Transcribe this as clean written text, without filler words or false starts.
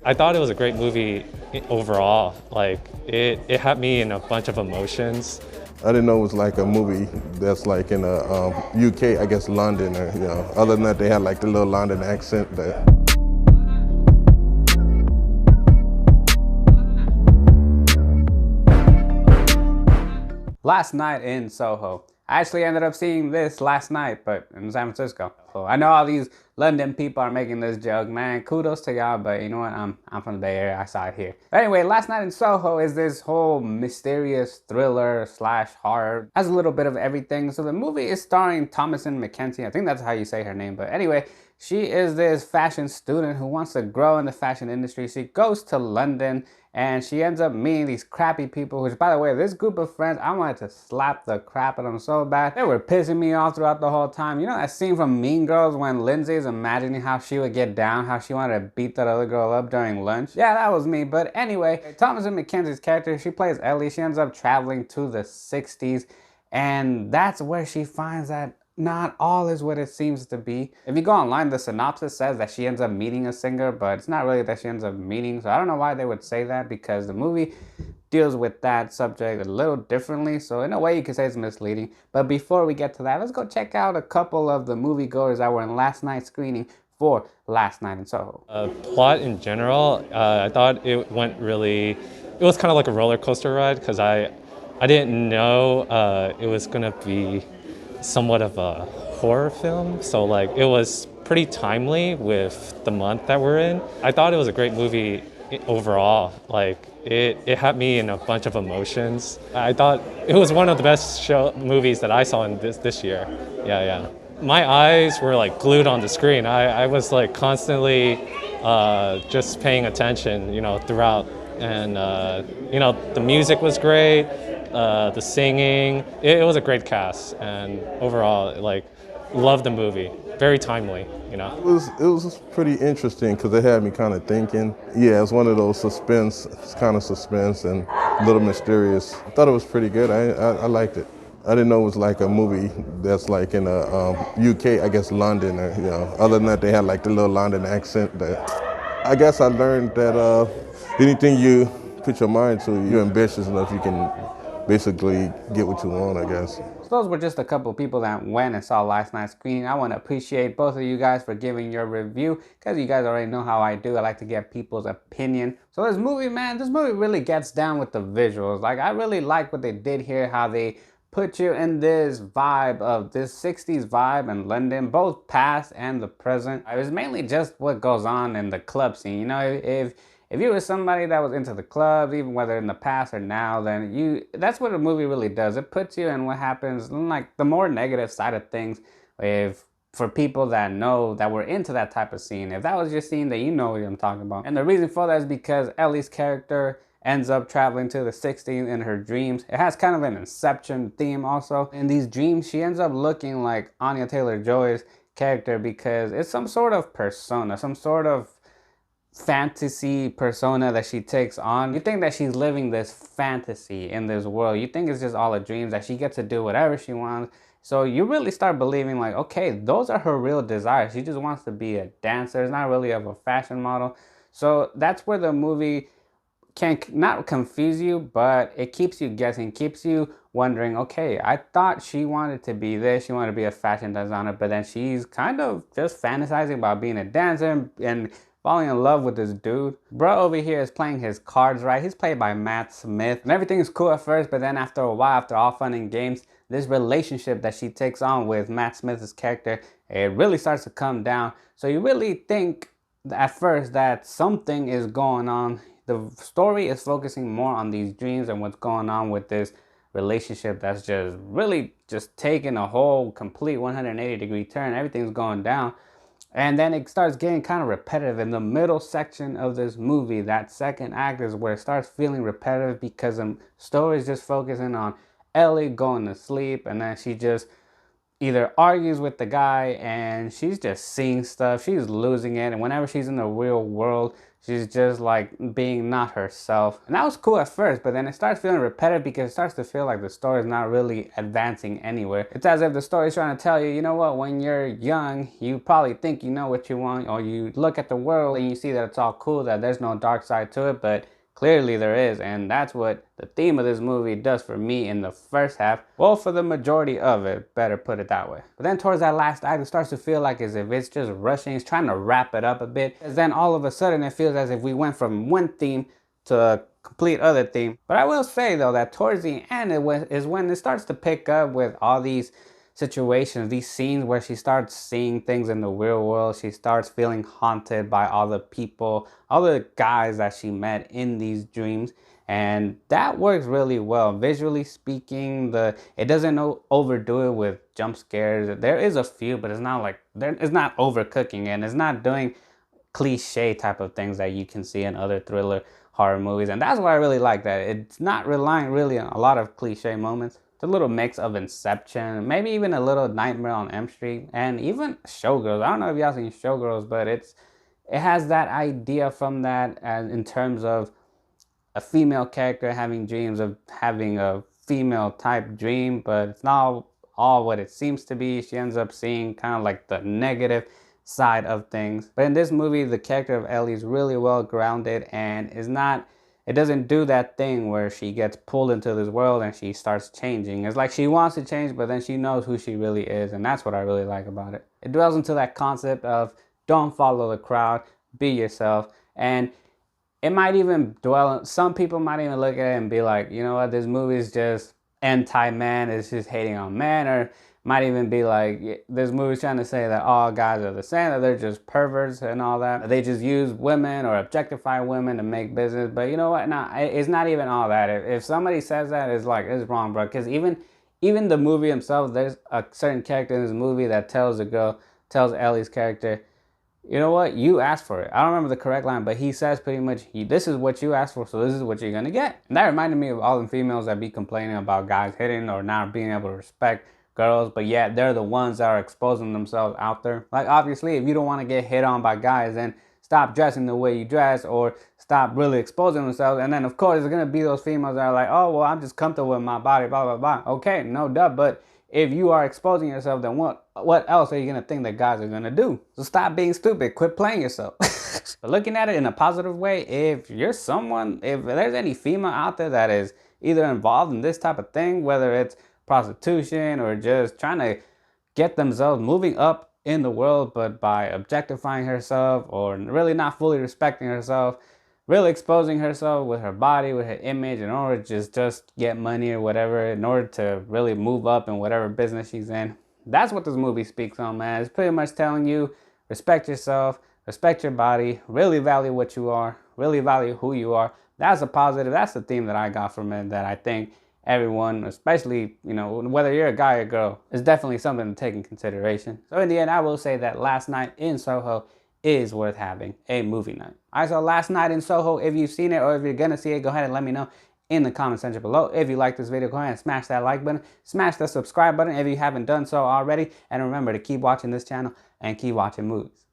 I thought it was a great movie overall. Like it had me in a bunch of emotions. I didn't know it was like a movie that's like in UK, I guess London, or Other than that, they had like the little London accent there. Last Night in Soho. I actually ended up seeing this last night, but in San Francisco. So I know all these London people are making this joke, man. Kudos to y'all, but you know what? I'm from the Bay Area. I saw it here. But anyway, Last Night in Soho is this whole mysterious thriller slash horror. Has a little bit of everything. So the movie is starring Thomasin MacKenzie. I think that's how you say her name. But anyway, she is this fashion student who wants to grow in the fashion industry. She goes to London and she ends up meeting these crappy people, which, by the way, this group of friends, I wanted to slap the crap out of them so bad. They were pissing me off throughout the whole time. You know that scene from Mean Girls when Lindsay's imagining how she would get down, how she wanted to beat that other girl up during lunch? Yeah, that was me. But anyway, Thomasin MacKenzie's character, she plays Ellie. She ends up traveling to the 60s, and that's where she finds that not all is what it seems to be. If you go online, the synopsis says that she ends up meeting a singer, but it's not really that she ends up meeting. So I don't know why they would say that, because the movie deals with that subject a little differently. So in a way, you could say it's misleading. But before we get to that, let's go check out a couple of the moviegoers that were in last night's screening for Last Night in Soho. Plot in general, I thought it went really. It was kind of like a roller coaster ride because I didn't know it was gonna be somewhat of a horror film, so like it was pretty timely with the month that we're in. I thought it was a great movie overall. Like it had me in a bunch of emotions. I thought it was one of the best movies that I saw in this year. Yeah. My eyes were like glued on the screen. I was like constantly just paying attention, throughout. And the music was great. The singing, it was a great cast, and overall, like, loved the movie. Very timely. It was pretty interesting because it had me kind of thinking. Yeah, it's one of those kind of suspense and a little mysterious. I thought it was pretty good. I liked it. I didn't know it was like a movie that's like in UK, I guess London, or Other than that, they had like the little London accent there. I guess I learned that anything you put your mind to, you're ambitious enough, you can basically get what you want, I guess. So those were just a couple of people that went and saw last night's screening. I want to appreciate both of you guys for giving your review, because you guys already know how I do. I like to get people's opinion. So this movie, man, this movie really gets down with the visuals. Like, I really like what they did here, how they put you in this vibe of this 60s vibe in London, both past and the present. It was mainly just what goes on in the club scene. If you were somebody that was into the clubs, even whether in the past or now, then that's what a movie really does. It puts you in what happens, like the more negative side of things. For people that know that were into that type of scene, if that was your scene, then you know what I'm talking about. And the reason for that is because Ellie's character ends up traveling to the 60s in her dreams. It has kind of an Inception theme also. In these dreams, she ends up looking like Anya Taylor-Joy's character because it's some sort of persona, some sort of fantasy persona that she takes on. You think that she's living this fantasy in this world. You think it's just all a dream, that she gets to do whatever she wants. So you really start believing like, okay, those are her real desires. She just wants to be a dancer. It's not really of a fashion model. So that's where the movie can not confuse you, but it keeps you guessing, keeps you wondering, okay, I thought she wanted to be this, she wanted to be a fashion designer, but then she's kind of just fantasizing about being a dancer and falling in love with this dude. Bro over here is playing his cards right. He's played by Matt Smith. And everything is cool at first, but then after a while, after all fun and games, this relationship that she takes on with Matt Smith's character, it really starts to come down. So you really think at first that something is going on. The story is focusing more on these dreams and what's going on with this relationship that's just really just taking a whole complete 180-degree turn. Everything's going down. And then it starts getting kind of repetitive in the middle section of this movie. That second act is where it starts feeling repetitive because the story is just focusing on Ellie going to sleep, and then she just either argues with the guy and she's just seeing stuff. She's losing it. And whenever she's in the real world, She's just like being not herself. And that was cool at first, but then it starts feeling repetitive because it starts to feel like the story is not really advancing anywhere. It's as if the story is trying to tell you, you know what, when you're young, you probably think you know what you want, or you look at the world and you see that it's all cool, that there's no dark side to it, but clearly there is, and that's what the theme of this movie does for me in the first half. Well, for the majority of it, better put it that way. But then towards that last act, it starts to feel like as if it's just rushing. It's trying to wrap it up a bit. And then all of a sudden, it feels as if we went from one theme to a complete other theme. But I will say though that towards the end is when it starts to pick up with all these situations, these scenes where she starts seeing things in the real world. She starts feeling haunted by all the people, all the guys that she met in these dreams, and that works really well. Visually speaking, it doesn't overdo it with jump scares. There is a few, but it's not like it's not overcooking, and it's not doing cliche type of things that you can see in other thriller horror movies, and that's what I really like, that it's not relying really on a lot of cliche moments. It's a little mix of Inception, maybe even a little Nightmare on Elm Street, and even Showgirls. I don't know if y'all seen Showgirls, but it has that idea from that, and in terms of a female character having dreams of having a female type dream, but it's not all what it seems to be. She ends up seeing kind of like the negative side of things. But in this movie, the character of Ellie is really well grounded and it doesn't do that thing where she gets pulled into this world and she starts changing. It's like she wants to change, but then she knows who she really is, and that's what I really like about it. It dwells into that concept of don't follow the crowd, be yourself, and it might even some people might even look at it and be like, you know what, this movie is just anti-man, it's just hating on man, or might even be like, this movie's trying to say that all guys are the same, that they're just perverts and all that. They just use women or objectify women to make business. But you know what? Nah, it's not even all that. If somebody says that, it's like, it's wrong, bro. Because even the movie himself, there's a certain character in this movie that tells Ellie's character, you know what? You asked for it. I don't remember the correct line, but he says pretty much, this is what you asked for, so this is what you're going to get. And that reminded me of all the females that be complaining about guys hitting or not being able to respect girls, but yet they're the ones that are exposing themselves out there. Like, obviously, if you don't want to get hit on by guys, then stop dressing the way you dress, or stop really exposing themselves. And then, of course, there's going to be those females that are like, oh, well, I'm just comfortable with my body, blah, blah, blah. Okay, no duh, but if you are exposing yourself, then what else are you going to think that guys are going to do? So stop being stupid. Quit playing yourself. But looking at it in a positive way, if there's any female out there that is either involved in this type of thing, whether it's prostitution or just trying to get themselves moving up in the world, but by objectifying herself or really not fully respecting herself, really exposing herself with her body, with her image, in order to just get money or whatever, in order to really move up in whatever business she's in. That's what this movie speaks on, man. It's pretty much telling you, respect yourself, respect your body, really value what you are, really value who you are. That's a positive. That's the theme that I got from it, that I think everyone, especially, you know, whether you're a guy or girl, is definitely something to take in consideration. So in the end, I will say that Last Night in Soho is worth having a movie night. Alright, so Last Night in Soho, if you've seen it or if you're gonna see it, go ahead and let me know in the comment section below. If you like this video, go ahead and smash that like button, smash the subscribe button if you haven't done so already, and remember to keep watching this channel and keep watching movies.